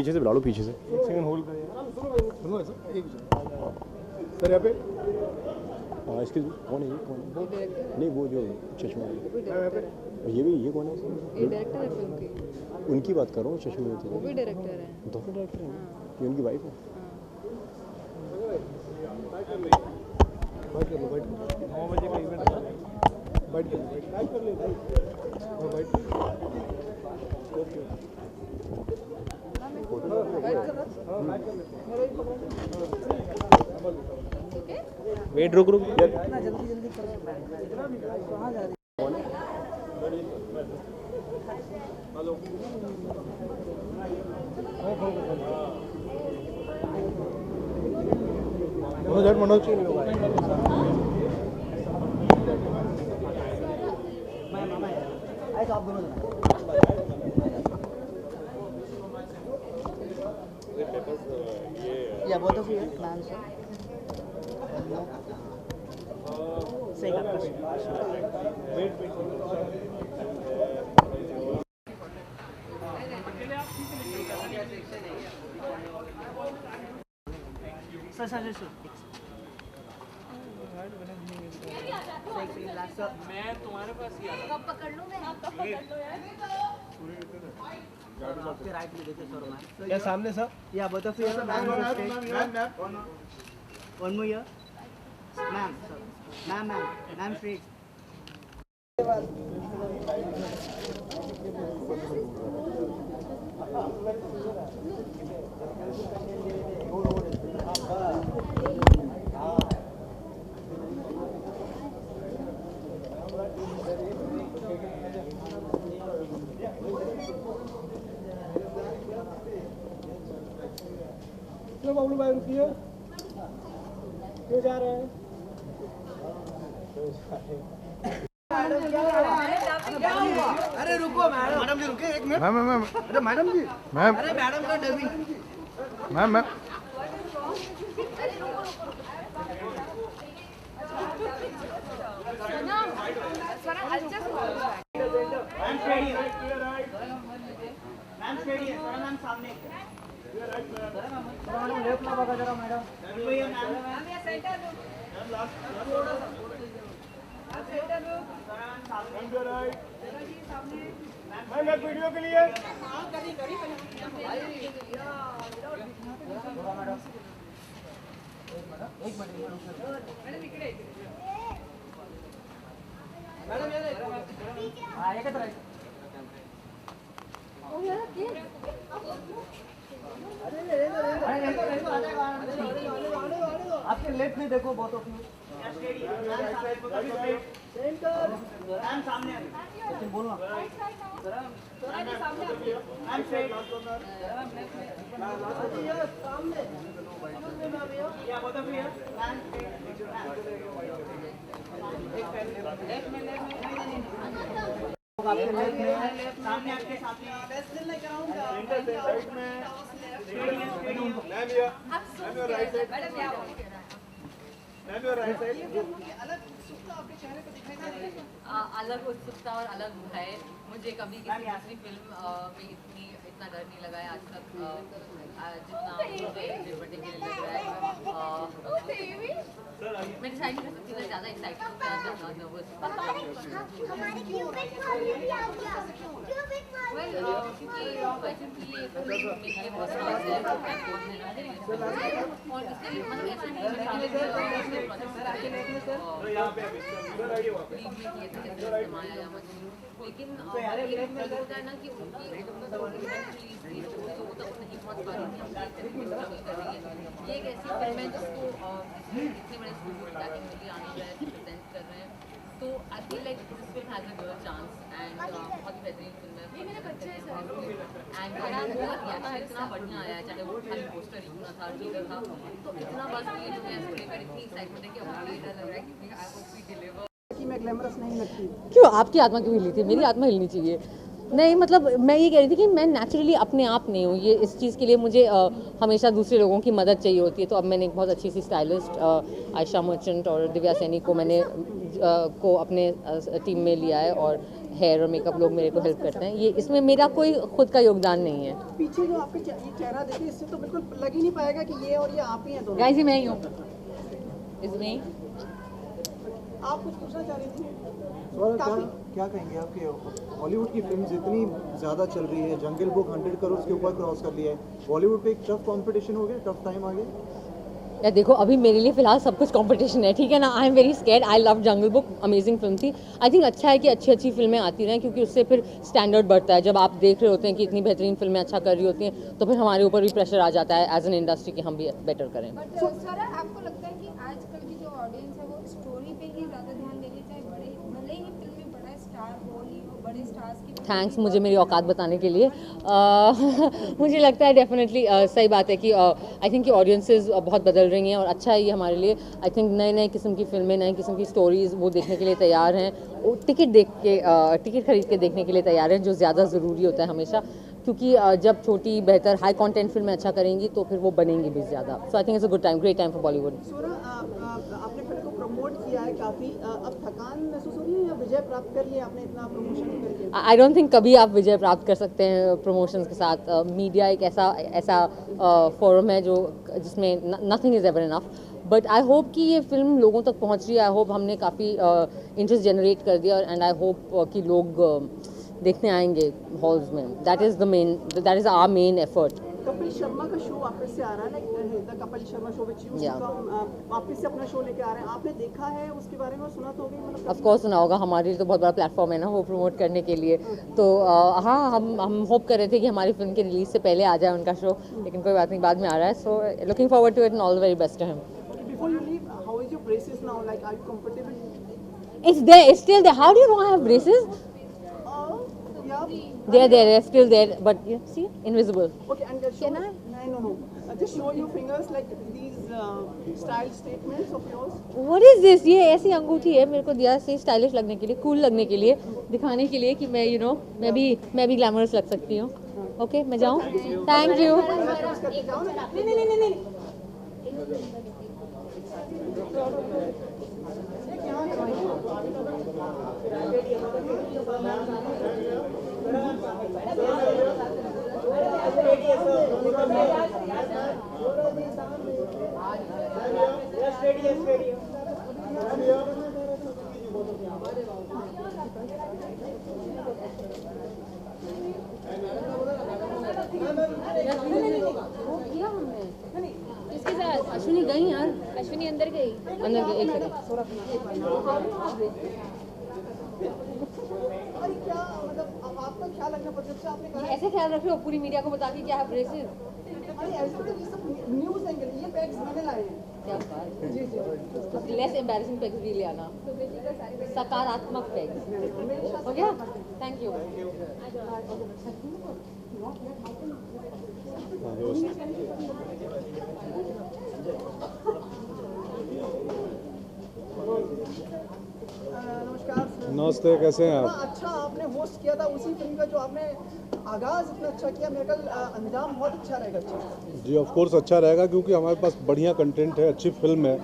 पीछे से बुला लो, पीछे से। एक सेकंड होल्ड करिए। सुनो सर, एक सर यहाँ पे इसके कौन है ये, कौन है? नहीं वो जो चश्मे वाले। ये कौन है? ये डायरेक्टर है फिल्म की। उनकी बात कर रहा हूँ, चश्मे में। वो भी डायरेक्टर है। दोनों डायरेक्टर हैं? ये उनकी वाइफ है? बैठ कर लो, बैठ कर 9 बजे का इवेंट है। बैठ कर ले भाई, बैठ ओके। वेट, रुक रुक यार। जल्दी करो। कहाँ जा रही? हेलो मनोज आप दोनों Yeah, both of you, ma'am, sir. Say आपका वेट सर मैं तुम्हारे पास ही आता। कब पकड़ लूं मैं? कब पकड़ लो यार? आपके राइट में देखिए सर मैम। या सामने सर, या both of you ma'am one more here ma'am sir ma'am straight क्यों बाबू भाई रुकिए, क्यों जा रहे हैं? अरे रुको मैडम जी रुके एक मिनट। मैम अरे मैडम जी मैम अरे मैडम का डबिंग मैम मैम सामने मैडम लेफ्ट ना बगा जरा मैडम मैम एक वीडियो के लिए आपके लेफ्ट में देखो बहुत ऑफ यू मैम सामने बोलो आपके लेफ्ट में सामने आपके सामने मैम या ma'am your right side, ma'am your right side. अलग उत्सुकता और अलग भय मुझे कभी किसी दूसरी फिल्म में इतना डर नहीं लगा है आज तक जितना मुझे पर्टिकुलर लग रहा है। मैं डिसाइड नहीं कर सकती मैं ज़्यादा एक्साइटेड ज़्यादा नर्वस। हमारे क्यूबिक वाले भी आ गया, क्यूबिक वाले क्योंकि क्वेश्चन की ये मेरे बहुत खास है और इसलिए मतलब ऐसा नहीं है लेकिन होता है ना कि उनकी तो नहीं पहुँच पा रही थी ये एक ऐसी फिल्म है जिसको इतने बड़े स्टूडियो बैकिंग मिली आने जो है प्रेजेंट कर रहे हैं तो I feel like this film has a good chance and बहुत ही बेहतरीन फिल्म है एंड मेरा रिएक्शन इतना बढ़िया आया है चाहे वो खाली पोस्टर ही ना था टीजर था तो इतना बस क्रिएट हो गया इसके लिए इतनी एक्साइटमेंट है कि अब मुझे डर लग रहा है कि आई होप वी डिलीवर। मैं ग्लैमरस नहीं लगती क्यों आपकी आत्मा क्यों हिली थी? मेरी आत्मा हिलनी चाहिए। नहीं मतलब मैं ये कह रही थी कि मैं नेचुरली अपने आप नहीं हूँ, ये इस चीज़ के लिए मुझे हमेशा दूसरे लोगों की मदद चाहिए होती है। तो अब मैंने एक बहुत अच्छी सी स्टाइलिस्ट आयशा मर्चेंट और दिव्या सैनी को मैंने को अपने टीम में लिया है और हेयर और मेकअप लोग मेरे को हेल्प करते हैं। ये इसमें मेरा कोई खुद का योगदान नहीं है। पीछे जो आपके ये चेहरा देखिए, इससे तो बिल्कुल लग ही नहीं पाएगा कि ये और ये आप ही हैं दोनों। गाइस, ये मैं ही हूँ, इसमें आप कुछ पूछना चाह रही थी? क्या कहेंगे आपके हॉलीवुड की फिल्म्स इतनी ज़्यादा चल रही है, जंगल बुक 100 करोड़ के ऊपर क्रॉस कर लिया है, बॉलीवुड पे एक टफ कंपटीशन हो गया, टफ टाइम आ गया। या देखो, अभी मेरे लिए फिलहाल सब कुछ कंपटीशन है, ठीक है ना। I am very scared. I love jungle book, amazing film थी। आई थिंक अच्छा है कि अच्छी अच्छी फिल्में आती रहें, क्योंकि उससे फिर स्टैंडर्ड बढ़ता है। जब आप देख रहे होते हैं कि इतनी बेहतरीन फिल्में अच्छा कर रही होती हैं, तो फिर हमारे ऊपर भी प्रेशर आ जाता है एज एन इंडस्ट्री कि हम भी बेटर करें। बट सर, आपको लगता है कि आजकल की जो ऑडियंस है वो स्टोरी पे ही ज़्यादा ध्यान देगी, चाहे भले ही फिल्म में बड़ा स्टार हो नहीं हो, बड़े स्टार्स की थैंक्स मुझे मेरी औकात बताने के लिए। मुझे लगता है डेफिनेटली सही बात है कि आई थिंक कि ऑडियंसेस बहुत बदल रही हैं और अच्छा है ये हमारे लिए। आई थिंक नए नए किस्म की फिल्में, नए किस्म की स्टोरीज़ वो देखने के लिए तैयार हैं। वो टिकट खरीद के देखने के लिए तैयार हैं, जो ज़्यादा ज़रूरी होता है हमेशा, क्योंकि जब छोटी बेहतर हाई कंटेंट फिल्में अच्छा करेंगी तो फिर वो बनेंगी भी ज़्यादा। So I think it's a good time, great time for Bollywood. आपने फिल्म को प्रमोट किया है काफ़ी, अब थकान महसूस हो रही है या विजय प्राप्त कर लिया आपने इतना प्रमोशन करके? आई डोंट थिंक कभी आप विजय प्राप्त कर सकते हैं प्रमोशंस के साथ। मीडिया एक ऐसा फोरम है जो जिसमें nothing is ever enough. But I hope कि ये फिल्म लोगों तक पहुंच रही है। आई होप हमने काफ़ी इंटरेस्ट जनरेट कर दिया, एंड आई होप कि लोग देखने आएंगे हॉल्स में। That is our main effort. Kapil Sharma का शो वापस से आ रहा है, like the Kapil Sharma show which you वापस से अपना शो लेके आ रहे हैं। आपने देखा है उसके बारे में, सुना तो होगी? मतलब ऑफ कोर्स सुना होगा, हमारे लिए तो बहुत बड़ा प्लेटफॉर्म है ना वो प्रमोट करने के लिए। तो हाँ, हम होप कर रहे थे कि हमारी फिल्म के रिलीज से पहले आ जाए उनका शो, लेकिन कोई बात नहीं, बाद में आ रहा है। So looking forward to it and all the very best to him. Before you leave, how is your braces now? Like are you comfortable? It's there, it's still there. How do you know I have braces? They're still there, but you see, invisible. Okay, and show, no. Just show your fingers, like these style statements of yours. What is this? ये ऐसी अंगूठी है, मेरे को दिया से stylish लगने के लिए, कूल लगने के लिए, दिखाने के लिए कि मैं मैं भी ग्लैमरस लग सकती हूँ। ओके, मैं जाऊँ? Thank you. नहीं। इसके साथ अश्विनी गई यार, अश्विनी अंदर गई। अंदर गई, एक सेकंड। अरे क्या मतलब आपका ख्याल रखना पड़ता है, आपने कहा ऐसे ख्याल रख रहे हो पूरी मीडिया को बता के क्या है ब्रेसेस? अरे ऐसे तो ये सब न्यूज़ एंगल, ये बैग्स मैंने लाए हैं। क्या बात जी। लेस एम्बैरेसिंग पैक्स भी ले आना, सकारात्मक पैक्स। हो गया? Thank you. नमस्कार सर। नमस्ते, कैसे हैं इतना आप? अच्छा आपने होस्ट किया था उसी फिल्म का, जो आपने आगाज इतना अच्छा किया, मेरे कल अंजाम बहुत अच्छा रहेगा। अच्छा जी, ऑफ कोर्स अच्छा रहेगा, क्योंकि हमारे पास बढ़िया कंटेंट है, अच्छी फिल्म है।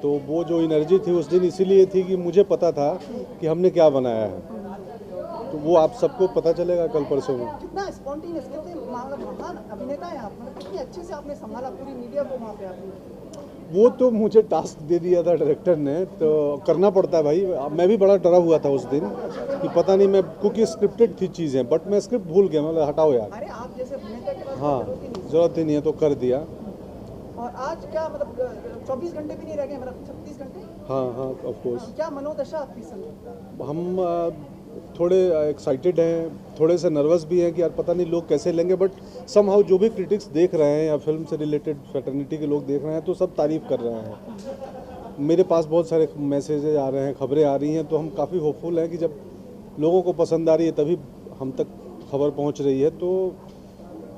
तो वो जो एनर्जी थी उस दिन इसीलिए थी कि मुझे पता था कि हमने क्या बनाया है, तो वो आप सबको पता चलेगा कल परसों में। कितना स्पॉन्टेनियस, कितने महान अभिनेता हैं आप, मतलब कितने अच्छे से आपने संभाला पूरी मीडिया को वहाँ पे आपने। वो तो मुझे टास्क दे दिया था डायरेक्टर ने, तो करना पड़ता है भाई। मैं भी बड़ा डरा हुआ था उस दिन कि पता नहीं, मैं क्योंकि स्क्रिप्टेड थी चीज़ें, बट मैं स्क्रिप्ट भूल गया। मतलब हटाओ यार, अरे आप जैसे अभिनेता के पास हाँ, जरूरत ही नहीं। ज़रूरत ही नहीं है तो कर दिया। और आज क्या मतलब 24 घंटे भी नहीं रह गए, मतलब 36 घंटे। हाँ, ऑफ कोर्स। क्या मनोदशा आपकी समय? हम थोड़े एक्साइटेड हैं, थोड़े से नर्वस भी हैं कि यार पता नहीं लोग कैसे लेंगे, बट समहाउ जो भी क्रिटिक्स देख रहे हैं या फिल्म से रिलेटेड फ्रेटर्निटी के लोग देख रहे हैं तो सब तारीफ़ कर रहे हैं। मेरे पास बहुत सारे मैसेजेस आ रहे हैं, खबरें आ रही हैं, तो हम काफ़ी होपफुल हैं कि जब लोगों को पसंद आ रही है तभी हम तक खबर पहुंच रही है। तो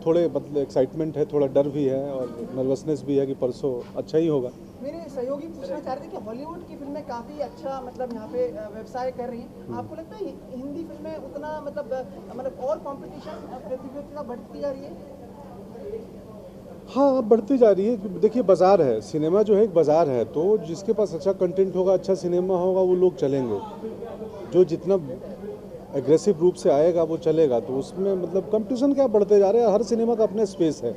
थोड़े मतलब एक्साइटमेंट है, थोड़ा डर भी है और नर्वसनेस भी है कि परसों अच्छा ही होगा। मेरे सहयोगी पूछना चाह रहे थे कि हॉलीवुड की फिल्में काफ़ी अच्छा मतलब यहाँ पे व्यवसाय कर रही हैं। आपको लगता है हिंदी फिल्में उतना मतलब और कंपटीशन प्रतियोगिता बढ़ती जा रही है? हाँ, बढ़ती जा रही है। देखिए, बाज़ार है, सिनेमा जो है एक बाज़ार है, तो जिसके पास अच्छा कंटेंट होगा, अच्छा सिनेमा होगा, वो लोग चलेंगे। जो जितना एग्रेसिव रूप से आएगा वो चलेगा, तो उसमें मतलब कंपटीशन क्या बढ़ते जा रहे हैं। हर सिनेमा का अपना स्पेस है।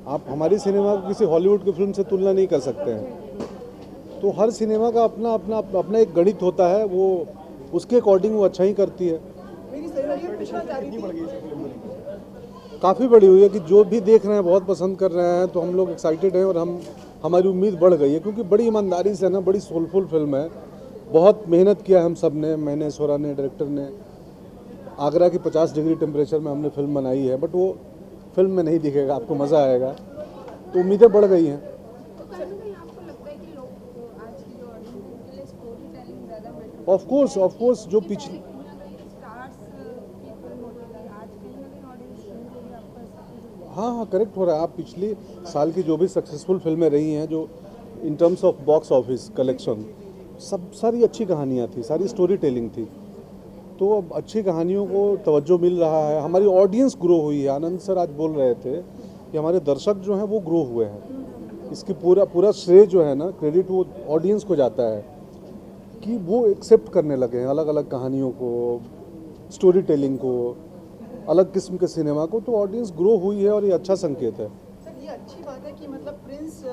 आप हमारी सिनेमा को किसी हॉलीवुड की फिल्म से तुलना नहीं कर सकते हैं। तो हर सिनेमा का अपना अपना अपना एक गणित होता है, वो उसके अकॉर्डिंग वो अच्छा ही करती है। मेरी सही पूछना चाह रही थी, काफ़ी बड़ी हुई है कि जो भी देख रहे हैं बहुत पसंद कर रहे हैं, तो हम लोग एक्साइटेड हैं और हमारी उम्मीद बढ़ गई है, क्योंकि बड़ी ईमानदारी से ना, बड़ी सोलफुल फिल्म है। बहुत मेहनत किया हम सब ने, मैंने, सोरा ने, डायरेक्टर ने। आगरा की 50 डिग्री टेम्परेचर में हमने फिल्म बनाई है, बट वो फिल्म में नहीं दिखेगा, आपको मज़ा आएगा। तो उम्मीदें बढ़ गई हैं। तो कहीं ना कहीं आपको लगता है कि लोग आज की जो ऑडियंस है उनके लिए स्टोरी टेलिंग ज़्यादा मैटर ऑफ कोर्स जो पिछले स्टार्स की फिल्म होती थी, आज कहीं ना कहीं ऑडियंस के लिए आपको ऐसा फील होता है? हाँ करेक्ट हो रहा है। आप पिछले साल की जो भी सक्सेसफुल फिल्में रही हैं, जो in terms of box office collection, सब सारी अच्छी कहानियाँ थी, सारी स्टोरी टेलिंग थी। तो अब अच्छी कहानियों को तवज्जो मिल रहा है, हमारी ऑडियंस ग्रो हुई है। आनंद सर आज बोल रहे थे कि हमारे दर्शक जो हैं वो ग्रो हुए हैं। इसकी पूरा श्रेय जो है ना, क्रेडिट वो ऑडियंस को जाता है कि वो एक्सेप्ट करने लगे हैं अलग अलग कहानियों को, स्टोरी टेलिंग को, अलग किस्म के सिनेमा को। तो ऑडियंस ग्रो हुई है और ये अच्छा संकेत है। सर ये अच्छी बात है कि मतलब प्रिंस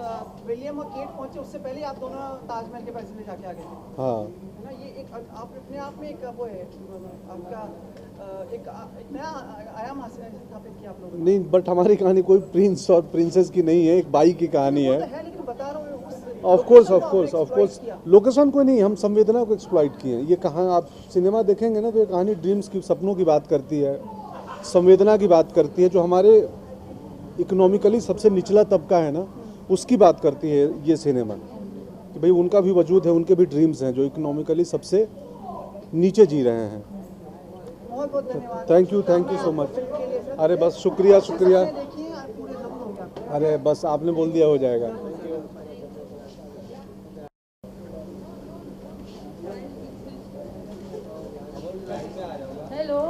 विलियम और केट पहुंचे, उससे पहले आप दोनों ताजमहल के पैसे में जाके आ गए थे, हाँ है ना। ये एक आप अपने आप में एक वो है आपका एक नया आयाम स्थापित किया आप लोगों ने। नहीं, बट हमारी कहानी कोई प्रिंस और प्रिंसेस की नहीं है, एक बाई की कहानी वो है। तो है, लेकिन बता रहा हूँ उस ऑफ कोर्स location को आपने exploit किया। लोकेशन को नहीं, हम संवेदना को एक्सप्लॉइट किए हैं। ये कहाँ आप सिनेमा देखेंगे ना, तो ये कहानी ड्रीम्स की, सपनों की बात करती है, संवेदना की बात करती है। जो हमारे इकोनॉमिकली सबसे निचला तबका है ना, उसकी बात करती है ये सिनेमा, कि भाई उनका भी वजूद है, उनके भी ड्रीम्स हैं, जो इकोनॉमिकली सबसे नीचे जी रहे हैं। बहुत बहुत धन्यवाद। Thank you so much. Film के लिए सर। अरे बस शुक्रिया। देखिए आप पूरे जरूर होंगे आपके। अरे बस आपने बोल दिया, हो जाएगा। हेलो,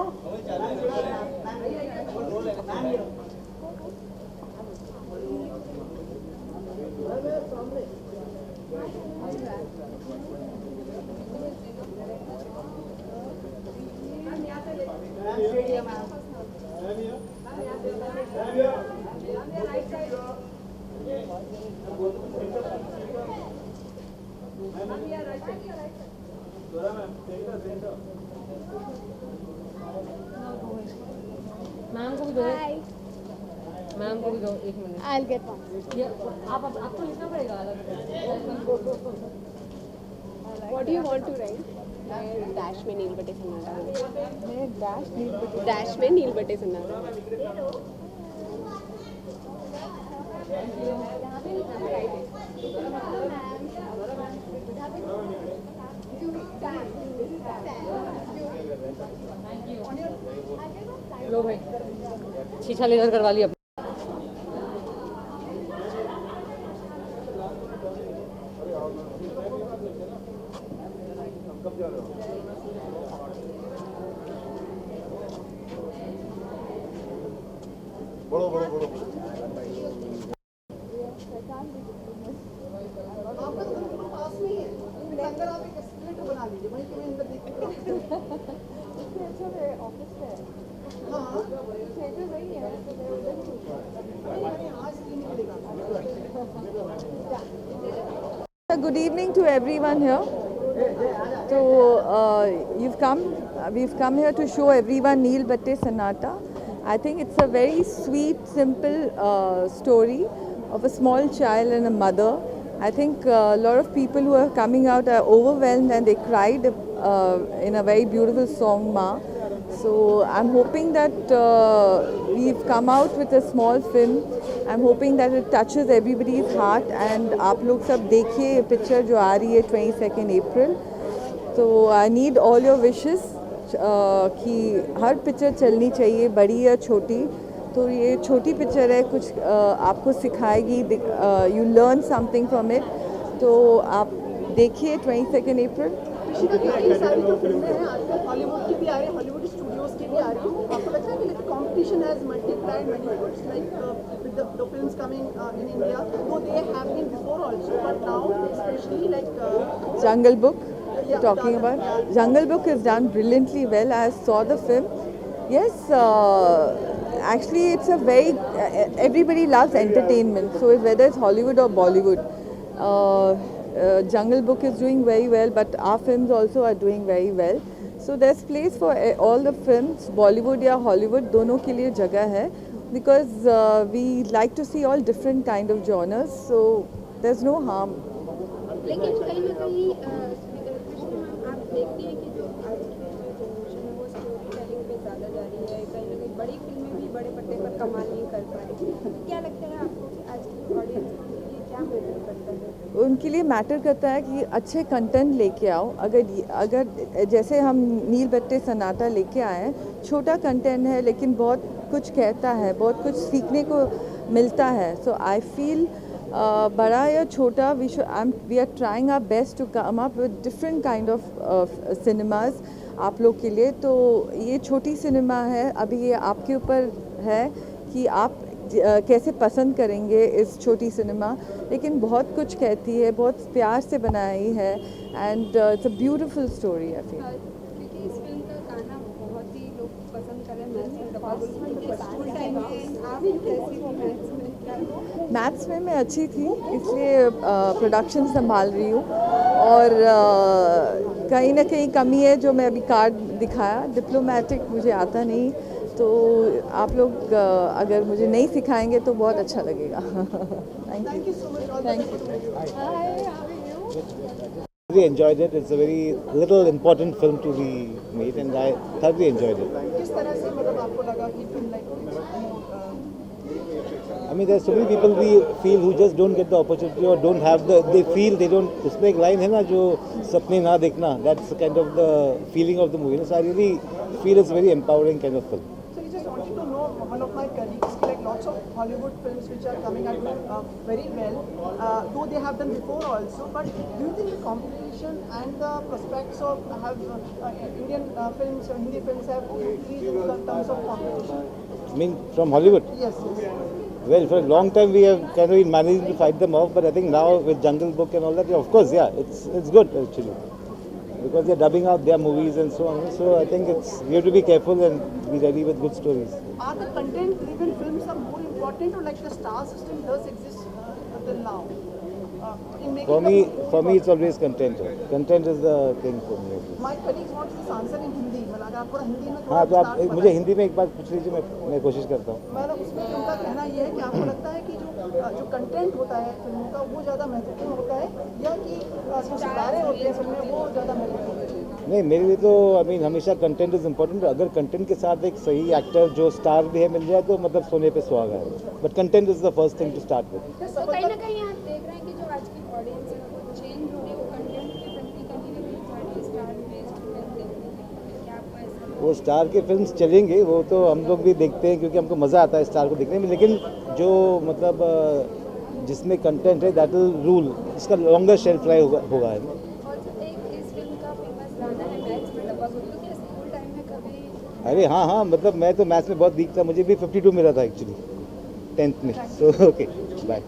मैम को भी दो, मैम को भी दो, 1 मिनट। I'll get one. ये आपको लिखना पड़ेगा अलग। What do you want to write? मैं डैश में नील बटे सन्नाटा। मैं डैश में नील बटे सन्नाटा। लो भाई, शीशा लेजर करवा लिया। आपका तो बिल्कुल पास में ही है, लेकिन अंदर आप एक एस्केलेटर बना लीजिए, वहीं के अंदर देखिए। हाँ आज स्क्रीन मिलेगा। Good evening to everyone here. So we've come here to show everyone Neel Batte Sonata. I think it's a very sweet, simple story of a small child and a mother. I think a lot of people who are coming out are overwhelmed and they cried in a very beautiful song, Ma. So I'm hoping that we've come out with a small film. I'm hoping that it touches everybody's heart and आप लोग सब देखिए ये picture जो आ रही है 22 April. तो I need all your wishes कि हर पिक्चर चलनी चाहिए, बड़ी या छोटी। तो ये छोटी पिक्चर है, कुछ आपको सिखाएगी, you learn something from it. तो आप देखिए 22 April। कई सारी जो फिल्में हैं आजकल हॉलीवुड की भी आ रही है, हॉलीवुड स्टूडियोज की भी आ रही है। आपको लगता है कि competition has multiplied many folds, like with the films coming in India, though they have been before also, but now especially like Jungle Book. talking about. Jungle Book is done brilliantly well. I saw the film. Yes, actually it's a very, everybody loves entertainment. So whether it's Hollywood or Bollywood, Jungle Book is doing very well, but our films also are doing very well. So there's place for all the films, Bollywood या Hollywood, दोनों के लिए जगह है. Because we like to see all different kind of genres. So there's no harm. लेकिन कहीं ना कहीं कृष्ण मैम आप देखती हैं कि जो आज की जो जनरेशन है वो स्टोरी टेलिंग पे ज़्यादा जा रही है, कहीं ना कहीं बड़ी फिल्में भी बड़े पर्दे पर कमाल नहीं कर पा रही. क्या लगता है आपको कि आज की ऑडियंस के लिए क्या मैटर करता है? उनके लिए मैटर करता है कि अच्छे कंटेंट लेके आओ. अगर जैसे हम नील बट्टे सन्नाटा लेके आए हैं, छोटा कंटेंट है लेकिन बहुत कुछ कहता है, बहुत कुछ सीखने को मिलता है. सो आई फील बड़ा या छोटा we are trying our best to come up with different kind of cinemas आप लोग के लिए. तो ये छोटी सिनेमा है, अभी ये आपके ऊपर है कि आप कैसे पसंद करेंगे इस छोटी सिनेमा. लेकिन बहुत कुछ कहती है, बहुत प्यार से बनाई है, and it's a beautiful story I feel. क्योंकि इस फिल्म का गाना बहुत ही लोग पसंद कर रहे हैं. स्कूल टाइम में आप कैसी थी मैथ्स में? मैथ्स में मैं अच्छी थी, इसलिए प्रोडक्शन संभाल रही हूँ. और कहीं ना कहीं कमी है जो मैं अभी कार्ड दिखाया, डिप्लोमेटिक मुझे आता नहीं. तो आप लोग अगर मुझे नहीं सिखाएंगे तो बहुत अच्छा लगेगा. Thank you. Thank you. Really enjoyed it. It's a very little important film to be made, and I thoroughly enjoyed it. किस तरह से मतलब आपको लगा कि film like I mean, there's so many people we feel who just don't get the opportunity or don't have the. They feel they don't. उसमें एक line है ना जो सपने ना देखना. That's kind of the feeling of the movie. So I really feel it's a very empowering kind of film. So you just wanted to know, one of my colleagues, like lots of Hollywood films which are coming out very well, though they have done before also, but do you think the competition and the prospects of have Indian films or Hindi films have increased in terms of competition? I mean, from Hollywood. Yes, yes. Well, for a long time we have kind of been managing to fight them off, but I think now with Jungle Book and all that, of course, yeah, it's good actually, because they're dubbing out their movies and so on. So I think we have to be careful and be ready with good stories. Are the content-driven films are more important, or like the star system does exist until now? In making For me, it's always content. Content is the thing for me. My colleagues want this answer in Hindi. मतलब अगर आप थोड़ा हिंदी में हाँ, तो आप मुझे हिंदी में एक बात पूछ लीजिए, मैं कोशिश करता हूँ. मतलब उसमें उनका कहना ये है कि आपको लगता है कि जो कंटेंट होता है फिल्मों का वो ज़्यादा महत्वपूर्ण होता है, या कि जो सितारे होते हैं फिल्म में वो ज़्यादा महत्वपूर्ण होते हैं? नहीं, मेरे लिए तो आई मीन हमेशा कंटेंट इज इम्पोर्टेंट. अगर कंटेंट के साथ एक सही एक्टर जो स्टार भी है मिल जाए तो मतलब सोने पे सुहागा है. But content is the first thing to start with. तो कहीं ना कहीं आप देख रहे हैं कि जो आज की ऑडियंस है वो चेंज हो रही है, वो कंटेंट के प्रति कहीं ना कहीं जा रही है, स्टार बेस्ड फिल्म देखने की. क्या आपको ऐसा? वो स्टार के फिल्म्स चलेंगे, वो तो हम लोग भी देखते हैं क्योंकि हमको मज़ा आता है स्टार को देखने में. लेकिन जो मतलब जिसमें कंटेंट है दैट विल रूल, इसका लॉन्गर शेल्फ लाइफ होगा. एक इस फिल्म का फेमस गाना है मैथ्स में डब्बा गुल्लू. क्या स्कूल टाइम में कभी? अरे हाँ, मतलब मैं तो मैथ्स में बहुत वीक था. मुझे भी 52 मिला था एक्चुअली 10th में. So okay, bye.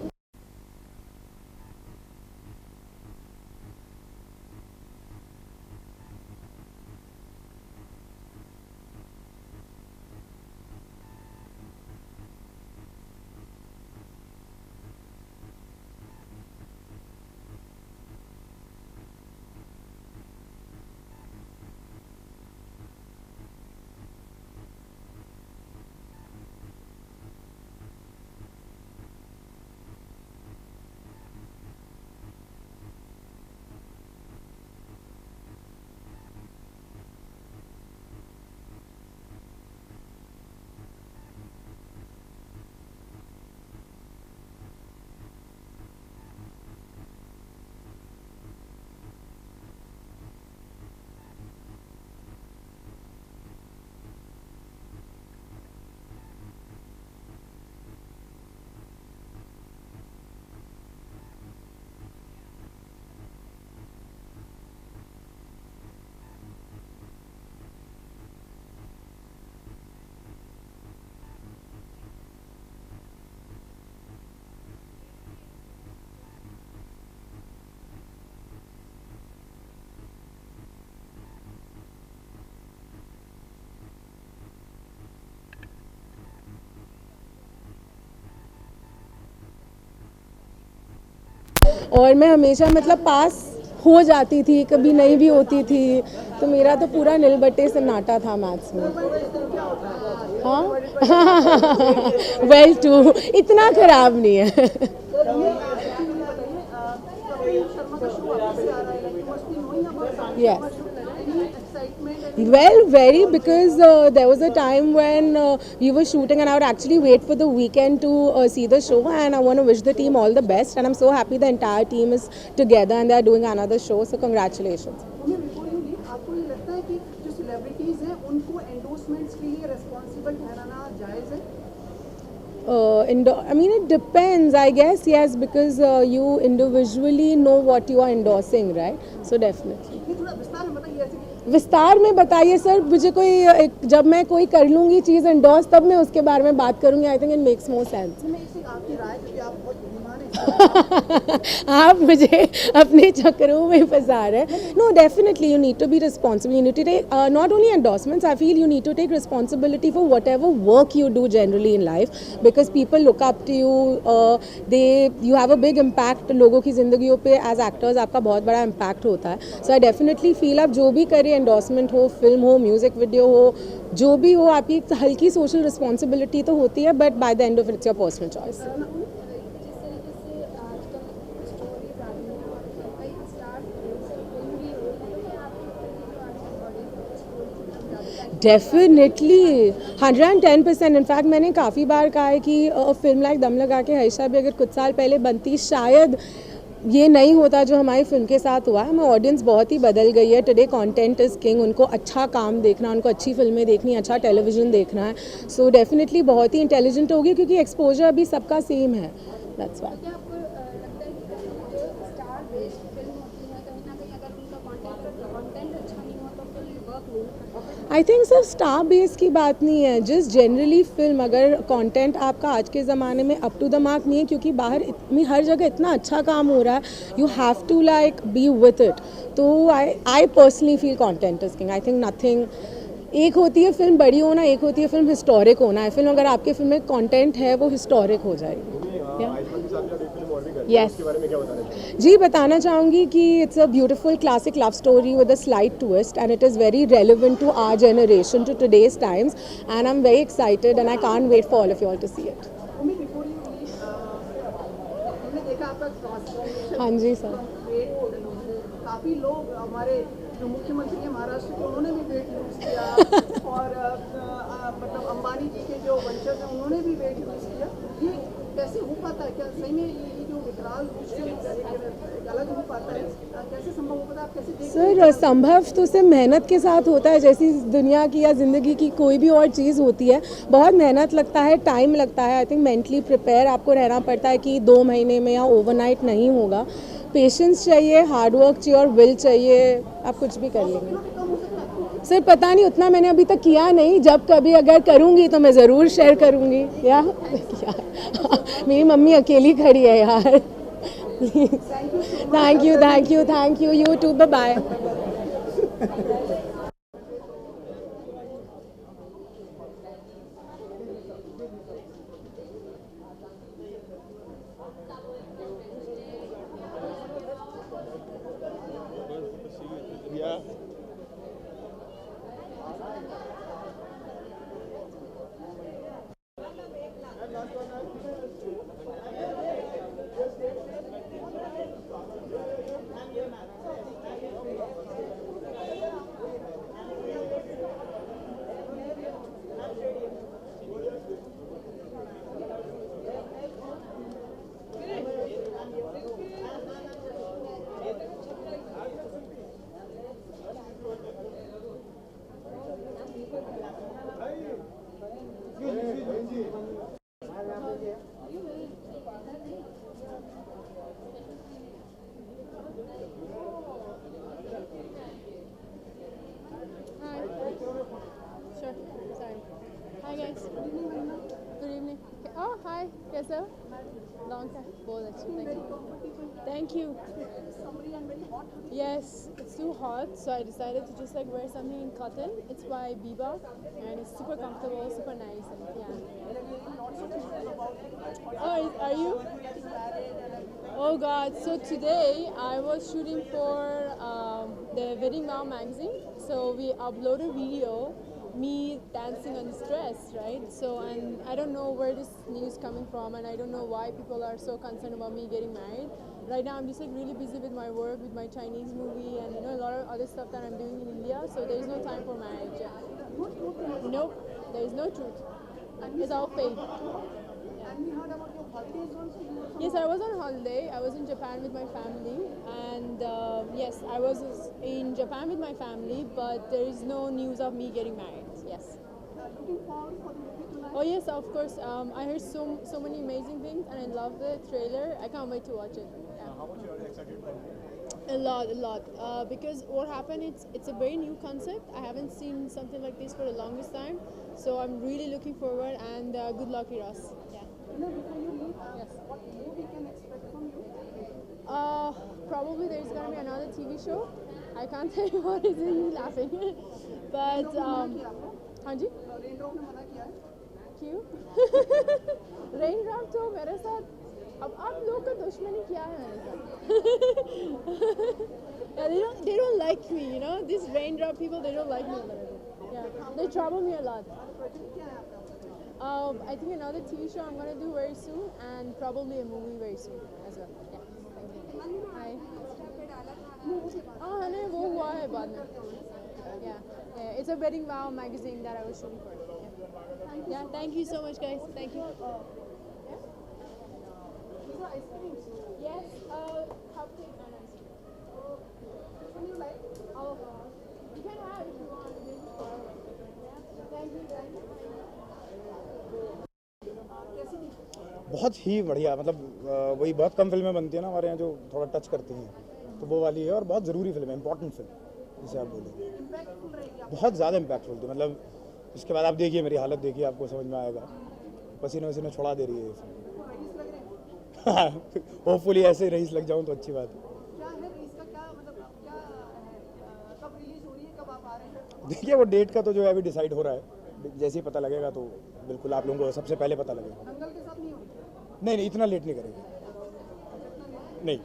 और मैं हमेशा मतलब पास हो जाती थी, कभी नहीं भी होती थी, तो मेरा तो पूरा नील बट्टे सन्नाटा था मैथ्स में। हाँ वेल टू इतना खराब नहीं है। Yes. Well, very, because there was a time when we were shooting and I would actually wait for the weekend to see the show, and I want to wish the team all the best, and I'm so happy the entire team is together and they're doing another show, so congratulations. आपको ये लगता है कि जो celebrities हैं उनको endorsements के लिए रिस्पॉन्सिबल ठहराना जायज़ है? I mean, it depends, I guess, yes, because you individually know what you are endorsing, right? So definitely. ये थोड़ा विस्तार में बताइए ऐसे कि विस्तार में बताइए सर, मुझे जब मैं कोई कर लूँगी चीज़ एंडोर्स तब मैं उसके बारे में बात करूँगी। I think it makes more sense. मैं इससे आपकी राय, क्योंकि आप बहुत बुद्धिमान हैं, आप मुझे अपने चक्करों में फंसा रहे हैं। No, definitely you need to be responsible, you need to take not only endorsements, I feel you need to take responsibility for whatever work you do generally in life, because people look up to you, you have a big impact लोगों की ज़िंदगियों पे। As actors आपका बहुत बड़ा impact होता है। सो I definitely feel आप जो भी करें, एंडोर्समेंट हो, फिल्म हो, म्यूज़िक वीडियो हो, जो भी हो, आपकी एक हल्की सोशल रिस्पॉन्सिबिलिटी तो होती है, but by the end of its your personal choice. Definitely 110%। In fact मैंने काफ़ी बार कहा है कि फिल्म लाइक दम लगा के हर्षा भी अगर कुछ साल पहले बनती, शायद ये नहीं होता जो हमारी फिल्म के साथ हुआ है। हमारी ऑडियंस बहुत ही बदल गई है। Today content is king. उनको अच्छा काम देखना, उनको अच्छी फिल्में देखनी, अच्छा टेलीविज़न देखना है। सो डेफिनेटली बहुत ही इंटेलिजेंट होगी, क्योंकि एक्सपोजर अभी सबका सेम है। That's why. क्या आपको लगता है कि जो स्टार बेस्ड फिल्म होती है, कहीं ना कहीं अगर उनका कंटेंट अच्छा नहीं हो तो फिल्म वर्क नहीं करती? आई थिंक सिर्फ स्टार बेस की बात नहीं है, जस्ट जनरली फिल्म अगर कंटेंट आपका आज के ज़माने में अप टू द मार्क नहीं है, क्योंकि बाहर इतनी हर जगह इतना अच्छा काम हो रहा है, you have to like be with it. तो I personally feel content is king. I think nothing, एक होती है फिल्म बड़ी होना, एक होती है फिल्म हिस्टोरिक होना है। फिल्म अगर आपके फिल्म में कंटेंट है वो हिस्टोरिक हो जाएगी। यस जी, बताना चाहूँगी कि it's a beautiful classic love story with a slight twist, and it is very relevant to our generation, to today's times, and I am very excited and I can't wait for all of you all to see it. हमने देखा आपका transformation. हाँ जी sir. काफ़ी लोग, हमारे जो मुख्यमंत्री हैं महाराष्ट्र के, उन्होंने भी वेट लूज किया, और मतलब अंबानी जी के जो वंशज हैं उन्होंने भी वेट लूज किया। ये कैसे हो पाता है? क्या सही में ये जो विकराल अलग हो पाता है? कैसे संभव हो पाता है? आप कैसे देखते हैं? सर, संभव तो सिर्फ मेहनत के साथ होता है, जैसी दुनिया की या ज़िंदगी की कोई भी और चीज़ होती है। बहुत मेहनत लगता है, टाइम लगता है। आई थिंक मेंटली प्रिपेयर आपको रहना पड़ता है कि 2 महीने में या ओवरनाइट नहीं होगा। पेशेंस चाहिए, हार्डवर्क चाहिए और विल चाहिए, आप कुछ भी कर लेंगे। सर पता नहीं, उतना मैंने अभी तक किया नहीं। जब कभी अगर करूँगी तो मैं ज़रूर शेयर करूँगी। यार मेरी मम्मी अकेली खड़ी है यार। Thank you, thank you, thank you. You too, bye bye. Hi guys. Good evening. Oh hi, कैसे हो? Long time. बहुत अच्छी. Thank you. Yes, it's too hot, so I decided to just like wear something in cotton. It's by Biba, and it's super comfortable, super nice, and yeah. Oh, are you? Oh God, so today I was shooting for the Wedding Wow magazine. So we upload a video, me dancing on this dress, right? So, and I don't know where this news coming from, and I don't know why people are so concerned about me getting married. Right now I'm just like really busy with my work, with my Chinese movie, and you know a lot of other stuff that I'm doing in India. So there is no time for marriage. Yeah. Nope, there is no truth. It's all fake. And we heard about your holidays also. Yes, I was on holiday. I was in Japan with my family, and yes, I was in Japan with my family, but there is no news of me getting married. Yes. Looking forward for the movie tonight. Oh yes, of course. I heard so many amazing things, and I love the trailer. I can't wait to watch it. Yeah. How much are you excited for? A lot. Because what happened, it's a very new concept. I haven't seen something like this for the longest time, so I'm really looking forward. And good luck, Ross. Yeah. Before you leave, Yes. what more we can expect from you? Probably there's gonna be another TV show. I can't tell you what is it. You laughing, but हाँ जी. Raindrop ने मना किया है. क्यों? Raindrop तो मेरे साथ अब आप लोग का दुश्मनी क्या है मेरे साथ? Yeah, they don't like me, you know. These raindrop people, they don't like me a little bit. Yeah, they trouble me a lot. I think another TV show I'm gonna do very soon, and probably a movie very soon as well. Yeah, thank you. Hi. हाँ नहीं वो हुआ है बाद में. Yeah, it's a Wedding Wow magazine that I was shooting for. Yeah, thank you so much, guys. Thank you. These are ice creams. Yes, cupcake and ice cream. Which one you like? Oh, you can have if you want. Thank you, guys. बहुत ही बढ़िया, मतलब वही बहुत कम फिल्में बनती है ना हमारे यहाँ जो थोड़ा टच करती हैं, तो वो वाली है और बहुत ज़रूरी फिल्म है, इंपॉर्टेंट फिल्म जिसे आप बोलेंगे, बहुत ज़्यादा इम्पैक्टफुल थी। मतलब इसके बाद आप देखिए मेरी हालत देखिए, आपको समझ में आएगा, पसीने वसीने छोड़ा दे रही है ये फिल्म। होपफुली ऐसे रईस लग जाऊँ तो अच्छी बात है। क्या है रईस का क्या मतलब क्या है? कब रिलीज हो रही है, कब आप आ रहे हैं? देखिए वो डेट का तो जो है अभी डिसाइड हो रहा है, जैसे ही पता लगेगा तो बिल्कुल आप लोगों को सबसे पहले पता लगेगा। दंगल के साथ नहीं हो रही? नहीं इतना लेट नहीं करेंगे, नहीं।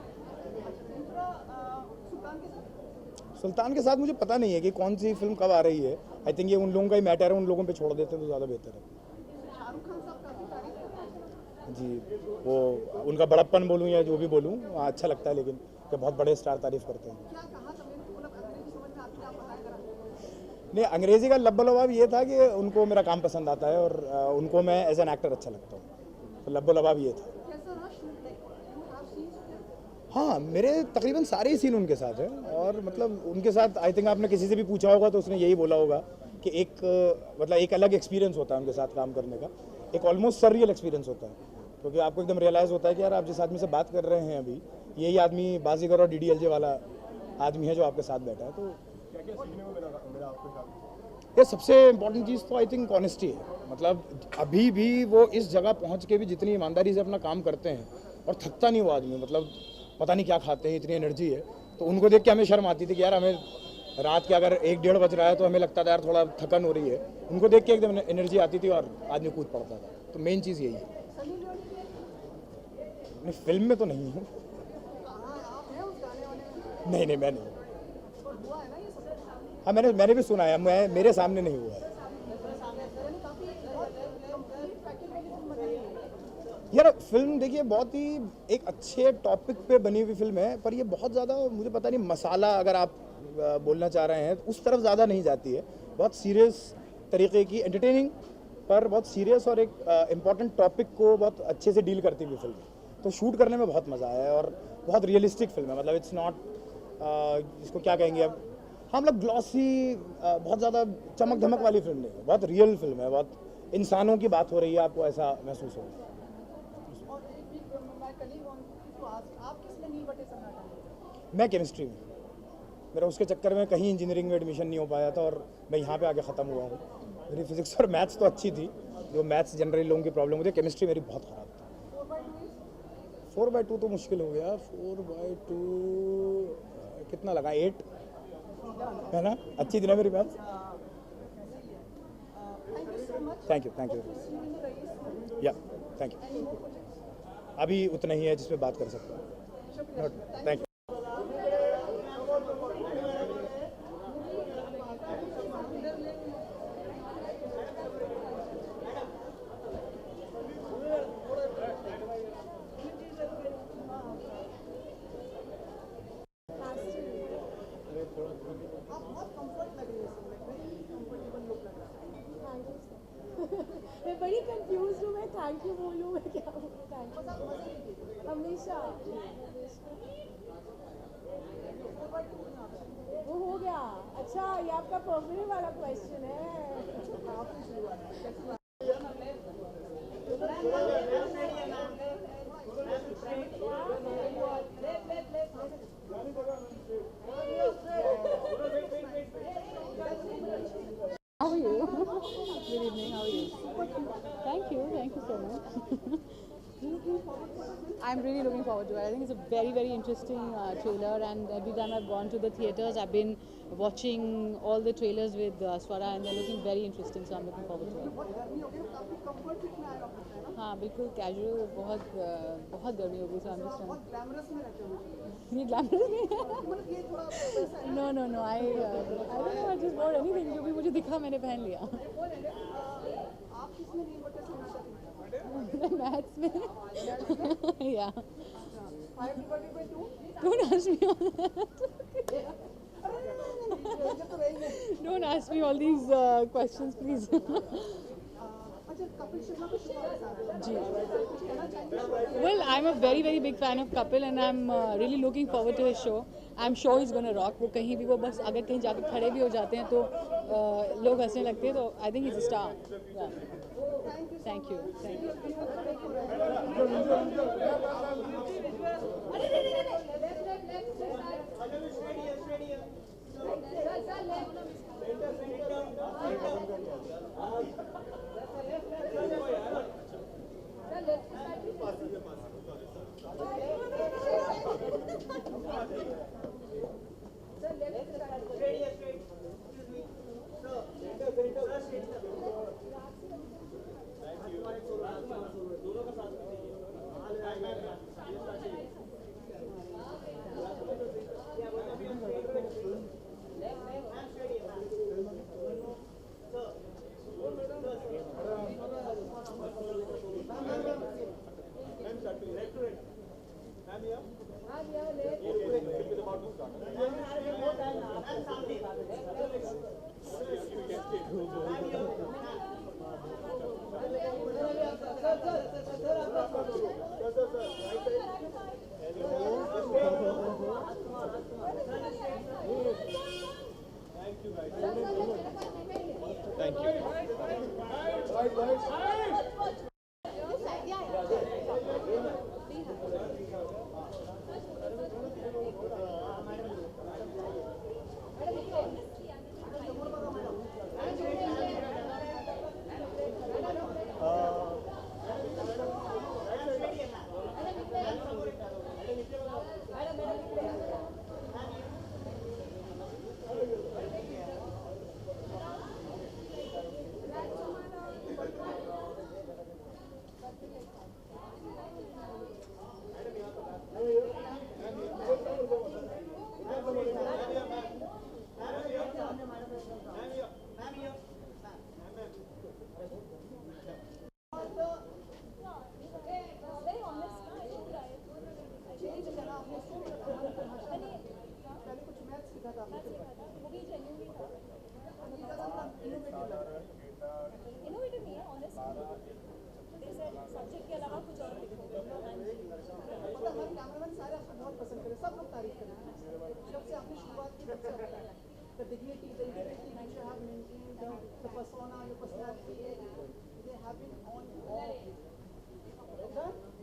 सुल्तान के साथ मुझे पता नहीं है कि कौन सी फिल्म कब आ रही है। आई थिंक ये उन लोगों का ही मैटर है, उन लोगों पे छोड़ देते हैं तो ज़्यादा बेहतर है। शाहरुख खान साहब काफी तारीफ करते हैं जी, वो उनका बड़प्पन बोलूँ या जो भी बोलूँ अच्छा लगता है, लेकिन कि बहुत बड़े स्टार तारीफ करते हैं। क्या कहा था मेरे को, मतलब अंग्रेजी समझ में आती है, आप बताया करा। नहीं, अंग्रेजी का लब्बो-लबाब ये था कि उनको मेरा काम पसंद आता है और उनको मैं एज एन एक्टर अच्छा लगता हूँ, तो लब्बो-लबाब ये था। कैसा रहा shoot? Like you have scenes? हाँ, मेरे तकरीबन सारे ही सीन उनके साथ हैं और मतलब उनके साथ आई थिंक आपने किसी से भी पूछा होगा तो उसने यही बोला होगा कि एक मतलब एक अलग एक्सपीरियंस होता है उनके साथ काम करने का, एक ऑलमोस्ट सररियल एक्सपीरियंस होता है, क्योंकि आपको एकदम रियलाइज़ होता है कि यार आप जिस आदमी से बात कर रहे हैं अभी, यही आदमी बाजीगर और DDLJ वाला आदमी है जो आपके साथ बैठा है। तो ये सबसे इम्पोर्टेंट चीज़ तो आई थिंक ऑनेस्टी है। मतलब अभी भी वो इस जगह पहुंच के भी जितनी ईमानदारी से अपना काम करते हैं और थकता नहीं वो आदमी, मतलब पता नहीं क्या खाते हैं, इतनी एनर्जी है। तो उनको देख के हमें शर्म आती थी कि यार हमें रात के अगर 1-1:30 बज रहा है तो हमें लगता था यार थोड़ा थकन हो रही है, उनको देख के एकदम एनर्जी आती थी और आदमी कूद पड़ता था। तो मेन चीज़ यही है। नहीं, फिल्म में तो नहीं हूँ। नहीं मैं नहीं। हाँ, मैंने भी सुना है, मेरे सामने नहीं हुआ है। यार फिल्म देखिए बहुत ही एक अच्छे टॉपिक पे बनी हुई फिल्म है, पर ये बहुत ज़्यादा मुझे पता नहीं मसाला अगर आप बोलना चाह रहे हैं उस तरफ ज़्यादा नहीं जाती है। बहुत सीरियस तरीके की एंटरटेनिंग पर बहुत सीरियस और एक इम्पॉर्टेंट टॉपिक को बहुत अच्छे से डील करती हुई फिल्म। तो शूट करने में बहुत मज़ा आया है और बहुत रियलिस्टिक फिल्म है। मतलब इट्स नॉट इसको क्या कहेंगे अब, हाँ मतलब ग्लॉसी बहुत ज़्यादा चमक धमक वाली फिल्म नहीं है, बहुत रियल फिल्म है, बहुत इंसानों की बात हो रही है, आपको ऐसा महसूस होगा। मैं केमिस्ट्री में, मेरा उसके चक्कर में कहीं इंजीनियरिंग में एडमिशन नहीं हो पाया था और मैं यहाँ पे आके ख़त्म हुआ हूँ। मेरी फिजिक्स और मैथ्स तो अच्छी थी, जो मैथ्स जनरली लोगों की प्रॉब्लम होती है, केमिस्ट्री मेरी बहुत ख़राब थी। 4/2 तो मुश्किल हो गया, 4/2 कितना लगा, 8 है ना, अच्छी थी ना मेरी मैथ्स। थैंक यू या थैंक यू। अभी उतना ही है जिस पे बात कर सकते हैं। Thank you. मैं बड़ी कंफ्यूज हूँ. मैं थैंक यू बोलूँ, मैं क्या बोलूँ? थैंक यू हमेशा. वो हो गया. अच्छा, ये आपका परफेक्ट वाला क्वेश्चन है. How are you? Good evening, how are you? Thank you so much. I'm really looking forward to it. I think it's a very, very interesting trailer, and every time I've gone to the theatres, I've been watching all the trailers with Swara, and they're looking very interesting, so I'm looking forward to it. हाँ बिल्कुल casual. बहुत गर्मी हो गई, so I'm just ये glamorous नहीं है. No no no I don't know, I just wear anything. जो भी मुझे दिखा मैंने पहन लिया. मैथ्स में. या don't ask me all that. Don't ask me all these questions, please. Well, I'm a very, very big fan of Kapil, and I'm really looking forward to his show. I'm sure he's gonna rock. वो कहीं भी वो बस अगर कहीं जाकर खड़े भी हो जाते हैं तो लोग हंसने लगते हैं. तो I think he's a star. Yeah. Thank you. Thank you. Subject के अलावा कुछ और लिखो. हमारे कैमरामैन सारे आपको बहुत पसंद करें, सब लोग तारीफ करें. जब से आपने शुरुआत की तब से होता है. The dignity, the integrity which you have maintained, the persona, your personality, they have been on all.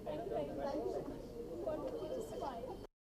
Thank you so much.